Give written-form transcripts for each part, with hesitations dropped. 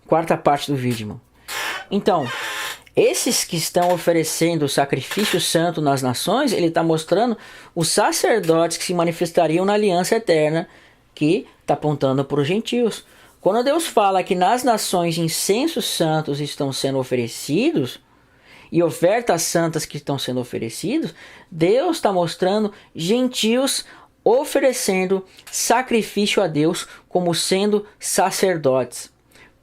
quarta parte do vídeo, irmão. Então, esses que estão oferecendo o sacrifício santo nas nações, ele está mostrando os sacerdotes que se manifestariam na aliança eterna, que está apontando para os gentios. Quando Deus fala que nas nações incensos santos estão sendo oferecidos, e ofertas santas que estão sendo oferecidos, Deus está mostrando gentios oferecendo sacrifício a Deus como sendo sacerdotes.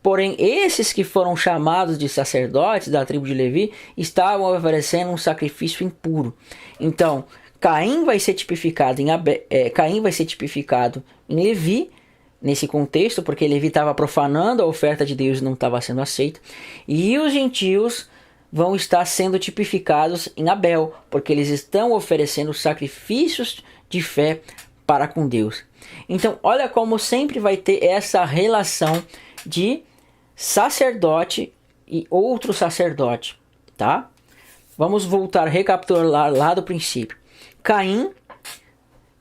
Porém, esses que foram chamados de sacerdotes da tribo de Levi estavam oferecendo um sacrifício impuro. Então, Caim vai ser tipificado em Levi, nesse contexto, porque Levi estava profanando a oferta de Deus e não estava sendo aceita. E os gentios vão estar sendo tipificados em Abel, porque eles estão oferecendo sacrifícios de fé para com Deus. Então, olha como sempre vai ter essa relação de sacerdote e outro sacerdote, tá? Vamos voltar, recapitular lá do princípio. Caim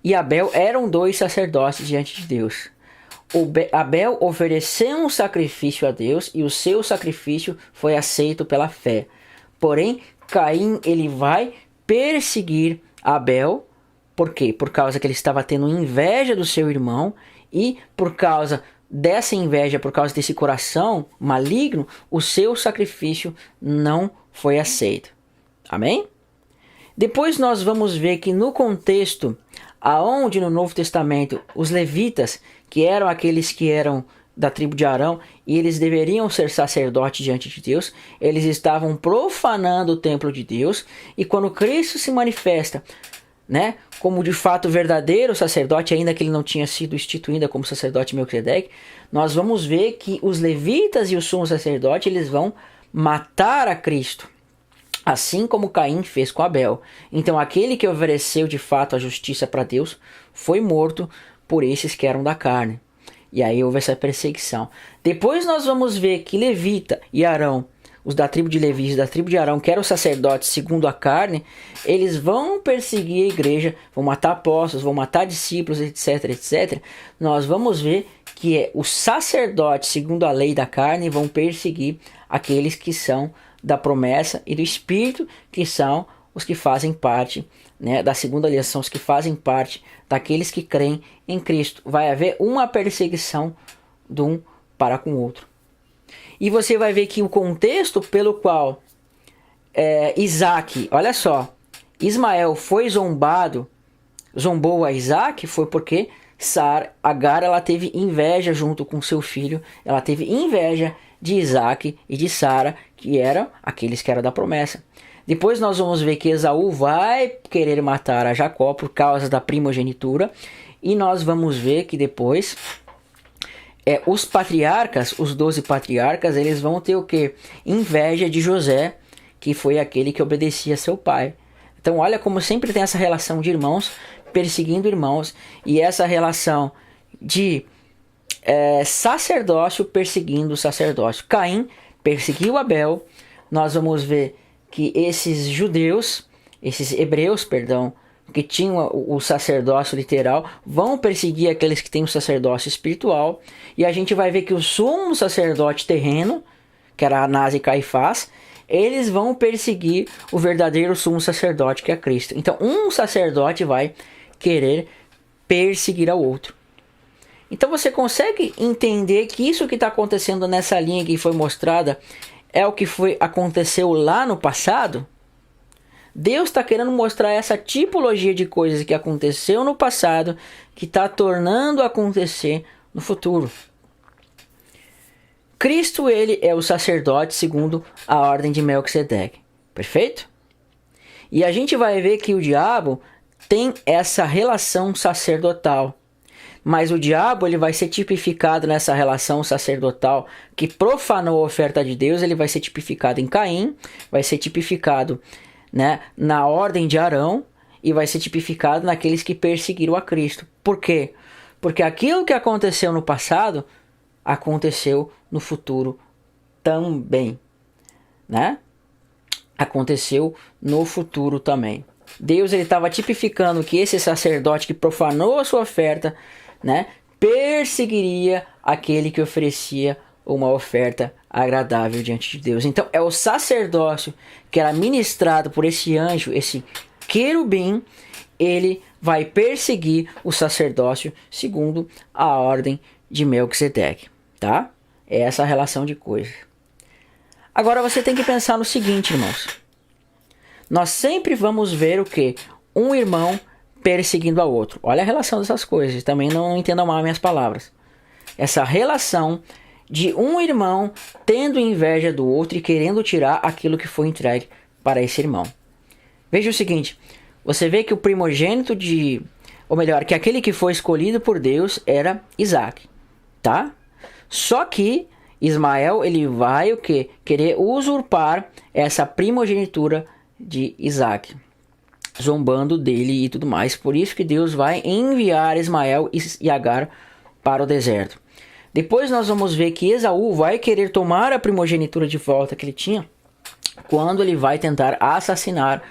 e Abel eram dois sacerdotes diante de Deus. Abel ofereceu um sacrifício a Deus e o seu sacrifício foi aceito pela fé. Porém, Caim ele vai perseguir Abel. Por quê? Por causa que ele estava tendo inveja do seu irmão e por causa dessa inveja, por causa desse coração maligno, o seu sacrifício não foi aceito. Amém? Depois nós vamos ver que no contexto aonde no Novo Testamento os levitas, que eram aqueles que eram da tribo de Arão, e eles deveriam ser sacerdotes diante de Deus, eles estavam profanando o templo de Deus, e quando Cristo se manifesta, né, como de fato verdadeiro sacerdote, ainda que ele não tinha sido instituído como sacerdote Melquisedeque, nós vamos ver que os levitas e o sumo sacerdote, eles vão matar a Cristo, assim como Caim fez com Abel. Então aquele que ofereceu de fato a justiça para Deus foi morto por esses que eram da carne. E aí houve essa perseguição. Depois nós vamos ver que Levita e Arão, os da tribo de Levi e da tribo de Arão, que eram sacerdotes segundo a carne, eles vão perseguir a igreja, vão matar apóstolos, vão matar discípulos, etc, etc. Nós vamos ver que os sacerdotes segundo a lei da carne vão perseguir aqueles que são da promessa e do Espírito, que são os que fazem parte, né, da segunda aliança, são os que fazem parte daqueles que creem em Cristo. Vai haver uma perseguição de um para com o outro. E você vai ver que o contexto pelo qual Isaac, olha só, Ismael zombou a Isaac, foi porque Agar ela teve inveja junto com seu filho, ela teve inveja de Isaac e de Sara, que eram aqueles que eram da promessa. Depois nós vamos ver que Esaú vai querer matar a Jacó por causa da primogenitura. E nós vamos ver que depois os patriarcas, os 12 patriarcas, eles vão ter o quê? Inveja de José, que foi aquele que obedecia a seu pai. Então olha como sempre tem essa relação de irmãos perseguindo irmãos. E essa relação de sacerdócio perseguindo o sacerdócio. Caim perseguiu Abel. Nós vamos ver que esses hebreus, que tinham o sacerdócio literal, vão perseguir aqueles que têm o sacerdócio espiritual. E a gente vai ver que o sumo sacerdote terreno, que era Anás e Caifás, eles vão perseguir o verdadeiro sumo sacerdote, que é Cristo. Então um sacerdote vai querer perseguir ao outro. Então você consegue entender que isso que está acontecendo nessa linha que foi mostrada é o que aconteceu lá no passado? Deus está querendo mostrar essa tipologia de coisas que aconteceu no passado, que está tornando a acontecer no futuro. Cristo, ele é o sacerdote segundo a ordem de Melquisedeque. Perfeito? E a gente vai ver que o diabo tem essa relação sacerdotal. Mas o diabo ele vai ser tipificado nessa relação sacerdotal que profanou a oferta de Deus. Ele vai ser tipificado em Caim, vai ser tipificado, né, na ordem de Arão e vai ser tipificado naqueles que perseguiram a Cristo. Por quê? Porque aquilo que aconteceu no passado aconteceu no futuro também, né? Aconteceu no futuro também. Deus ele estava tipificando que esse sacerdote que profanou a sua oferta, né, perseguiria aquele que oferecia uma oferta agradável diante de Deus. Então é o sacerdócio que era ministrado por esse anjo, esse querubim, ele vai perseguir o sacerdócio segundo a ordem de Melquisedeque, tá? É essa a relação de coisas. Agora você tem que pensar no seguinte, irmãos. Nós sempre vamos ver o quê? Um irmão perseguindo ao outro. Olha a relação dessas coisas. Também não entendam mal minhas palavras. Essa relação de um irmão tendo inveja do outro e querendo tirar aquilo que foi entregue para esse irmão. Veja o seguinte. Você vê que o primogênito ou melhor, que aquele que foi escolhido por Deus era Isaac. Tá? Só que Ismael, ele vai o quê? Querer usurpar essa primogenitura de Isaac, zombando dele e tudo mais. Por isso que Deus vai enviar Ismael e Agar para o deserto. Depois nós vamos ver que Esaú vai querer tomar a primogenitura de volta que ele tinha, quando ele vai tentar assassinar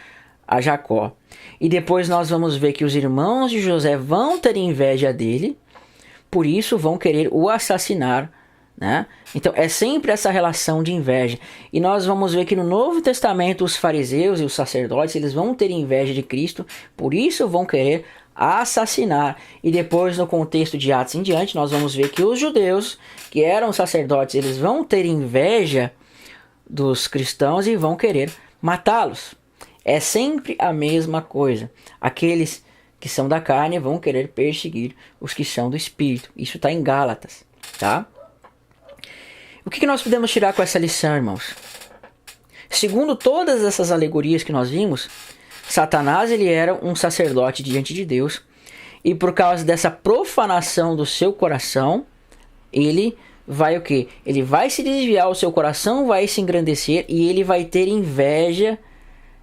a Jacó. E depois nós vamos ver que os irmãos de José vão ter inveja dele, por isso vão querer o assassinar, né? Então é sempre essa relação de inveja. E nós vamos ver que no Novo Testamento os fariseus e os sacerdotes, eles vão ter inveja de Cristo, por isso vão querer assassinar. E depois no contexto de Atos em diante, nós vamos ver que os judeus, que eram sacerdotes, eles vão ter inveja dos cristãos e vão querer matá-los. É sempre a mesma coisa. Aqueles que são da carne vão querer perseguir os que são do Espírito. Isso está em Gálatas, tá? O que nós podemos tirar com essa lição, irmãos? Segundo todas essas alegorias que nós vimos, Satanás ele era um sacerdote diante de Deus. E por causa dessa profanação do seu coração, ele vai o quê? Ele vai se desviar, o seu coração vai se engrandecer e ele vai ter inveja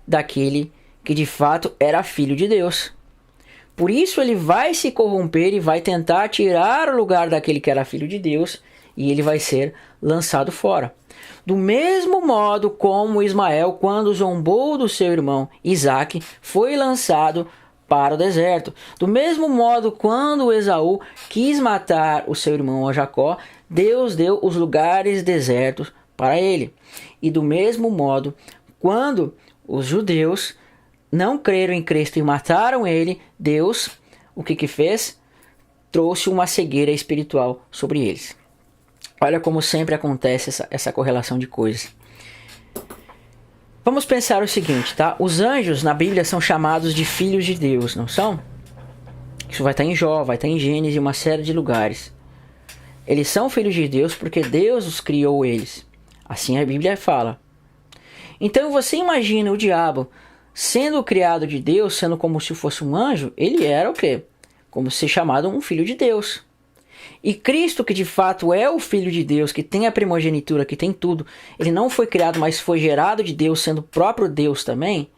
daquele que de fato era filho de Deus. Por isso ele vai se corromper e vai tentar tirar o lugar daquele que era filho de Deus e ele vai ser lançado fora. Do mesmo modo como Ismael, quando zombou do seu irmão Isaque, foi lançado para o deserto. Do mesmo modo, quando Esaú quis matar o seu irmão Jacó, Deus deu os lugares desertos para ele. E do mesmo modo, quando os judeus não creram em Cristo e mataram ele, Deus, o que fez? Trouxe uma cegueira espiritual sobre eles. Olha como sempre acontece essa correlação de coisas. Vamos pensar o seguinte, tá? Os anjos na Bíblia são chamados de filhos de Deus, não são? Isso vai estar em Jó, vai estar em Gênesis e uma série de lugares. Eles são filhos de Deus porque Deus os criou eles. Assim a Bíblia fala. Então você imagina o diabo sendo criado de Deus, sendo como se fosse um anjo, ele era o quê? Como ser chamado um filho de Deus. E Cristo, que de fato é o Filho de Deus, que tem a primogenitura, que tem tudo, ele não foi criado, mas foi gerado de Deus, sendo o próprio Deus também,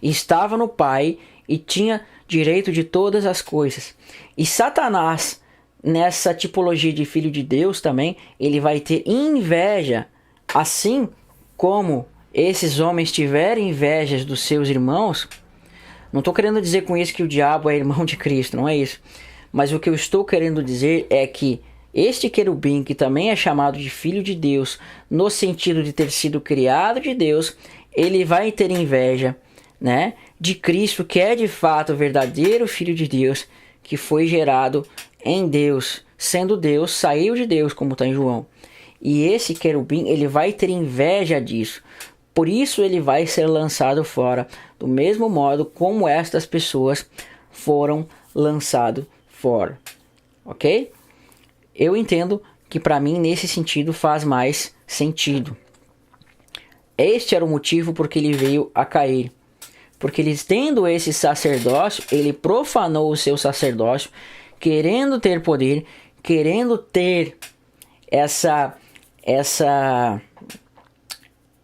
e estava no Pai e tinha direito de todas as coisas. E Satanás, nessa tipologia de Filho de Deus também, ele vai ter inveja, assim como esses homens tiverem invejas dos seus irmãos. Não estou querendo dizer com isso que o diabo é irmão de Cristo, não é isso. Mas o que eu estou querendo dizer é que este querubim, que também é chamado de filho de Deus, no sentido de ter sido criado de Deus, ele vai ter inveja, né, de Cristo, que é de fato o verdadeiro filho de Deus, que foi gerado em Deus, sendo Deus, saiu de Deus, como está em João. E esse querubim, ele vai ter inveja disso. Por isso ele vai ser lançado fora, do mesmo modo como estas pessoas foram lançadas fora, ok? Eu entendo que para mim nesse sentido faz mais sentido. Este era o motivo porque ele veio a cair. Porque ele tendo esse sacerdócio, ele profanou o seu sacerdócio, querendo ter poder, querendo ter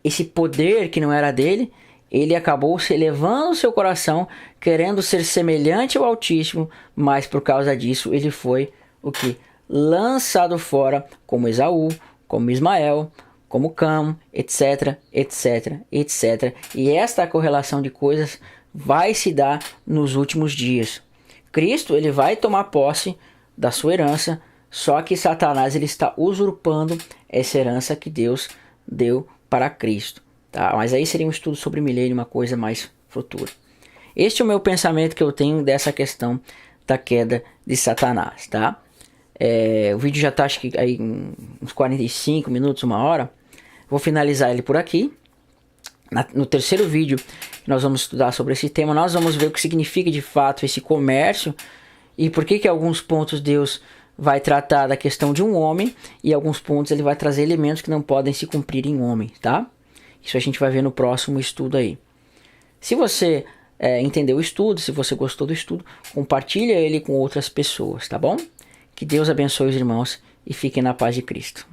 esse poder que não era dele. Ele acabou se elevando o seu coração, querendo ser semelhante ao Altíssimo, mas por causa disso ele foi o que? Lançado fora, como Esaú, como Ismael, como Cam, etc, etc, etc. E esta correlação de coisas vai se dar nos últimos dias. Cristo ele vai tomar posse da sua herança, Só que Satanás ele está usurpando essa herança que Deus deu para Cristo. Tá? Mas aí seria um estudo sobre milênio, uma coisa mais futura. Este é o meu pensamento que eu tenho dessa questão da queda de Satanás. Tá? O vídeo já está acho que aí uns 45 minutos, 1 hora. Vou finalizar ele por aqui. No terceiro vídeo nós vamos estudar sobre esse tema. Nós vamos ver o que significa de fato esse comércio e por que alguns pontos Deus vai tratar da questão de um homem e alguns pontos ele vai trazer elementos que não podem se cumprir em homem, tá? Isso a gente vai ver no próximo estudo aí. Se você entendeu o estudo, se você gostou do estudo, compartilha ele com outras pessoas, tá bom? Que Deus abençoe os irmãos e fiquem na paz de Cristo.